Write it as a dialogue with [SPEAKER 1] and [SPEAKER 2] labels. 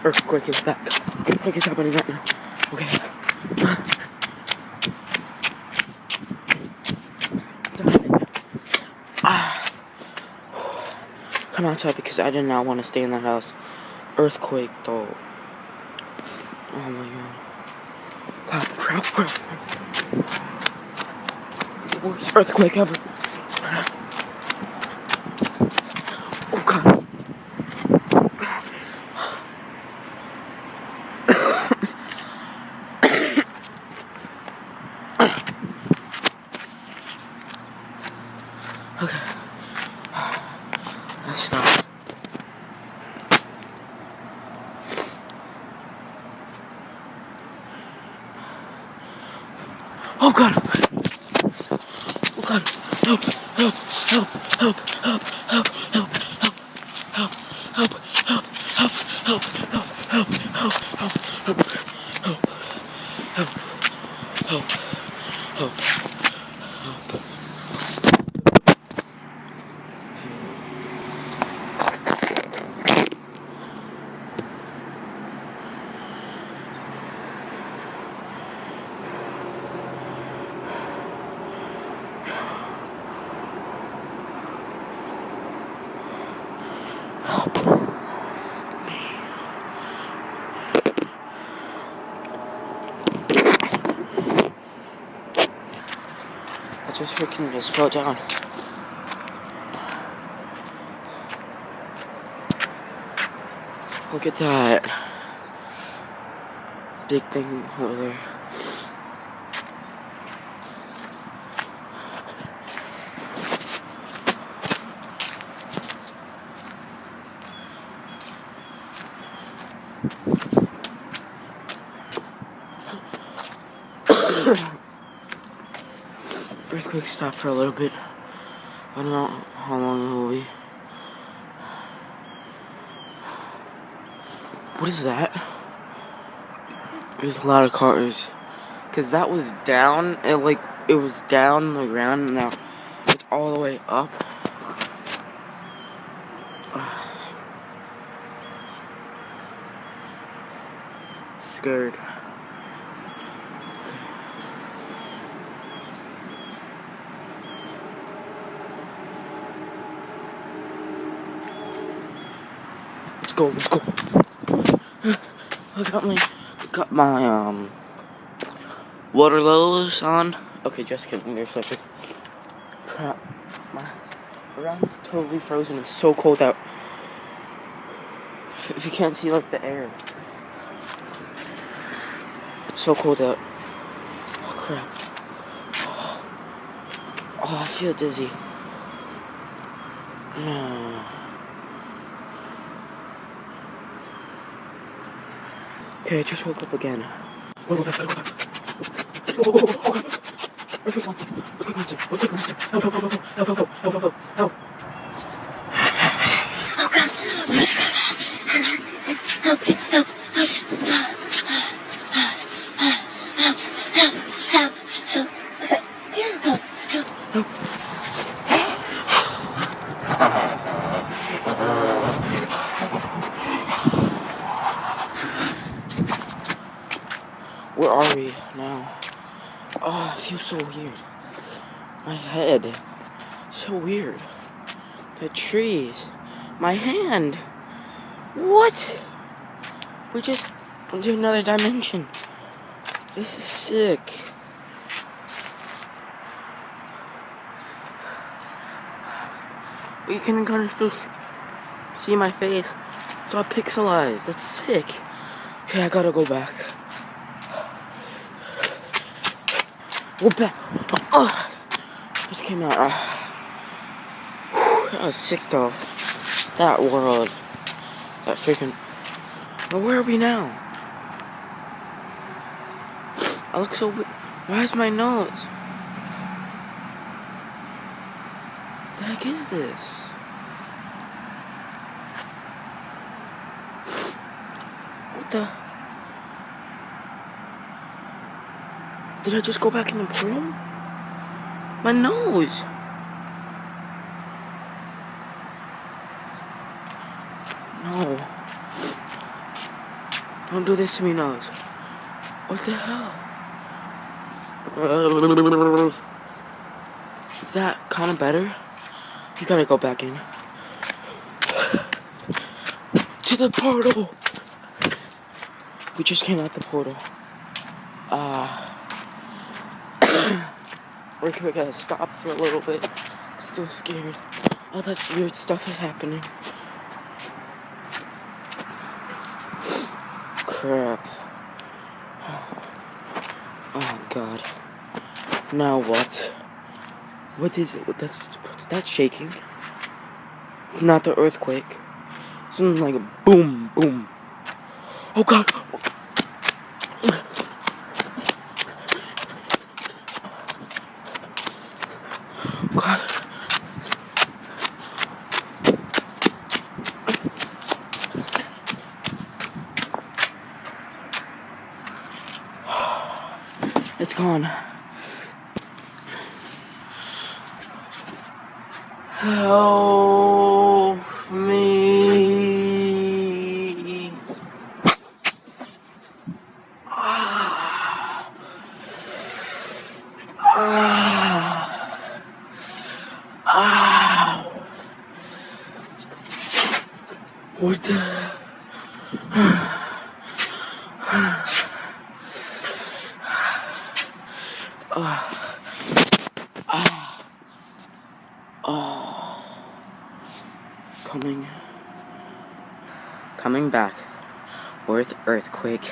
[SPEAKER 1] Earthquake is back. Earthquake is happening right now. Okay. Come outside because I did not want to stay in that house. Earthquake, though. Oh my god. Crap. The worst earthquake ever. Oh god. Okay. Let's stop. Oh god. Oh god. Help. I just freaking just fell down. Look at that big thing over there. Earthquake stopped for a little bit. I don't know how long it will be. What is that? There's a lot of cars. Cause that was down. It was down on the ground, and now it's all the way up. Scared. Let's go. I got my water levels on. Okay, just kidding. They're slipping. Crap. My ground is totally frozen. It's so cold out. If you can't see like the air, it's so cold out. Oh crap. Oh, I feel dizzy. No. Okay, I just woke up again. Go back. Earthquake monster. Help. Where are we now? Oh, I feel so weird. My head. So weird. The trees. My hand. What? We just went to another dimension. This is sick. You can kind of still see my face. It's all pixelized. That's sick. Okay, I gotta go back. Go back. Oh, just came out. That was sick though. That world. That freaking. Well, where are we now? I look so. Why is my nose? The heck is this? What the? Did I just go back in the room? My nose. No. Don't do this to me, nose. What the hell? Is that kind of better? You gotta go back in. To the portal! We just came out the portal. We're gonna stop for a little bit. Still scared. All that weird stuff is happening. Crap. Oh god. Now what? What is it? What's that shaking? It's not the earthquake. Something like a boom, boom. Oh god! God. It's gone. Help me. What the? Coming back. Earthquake.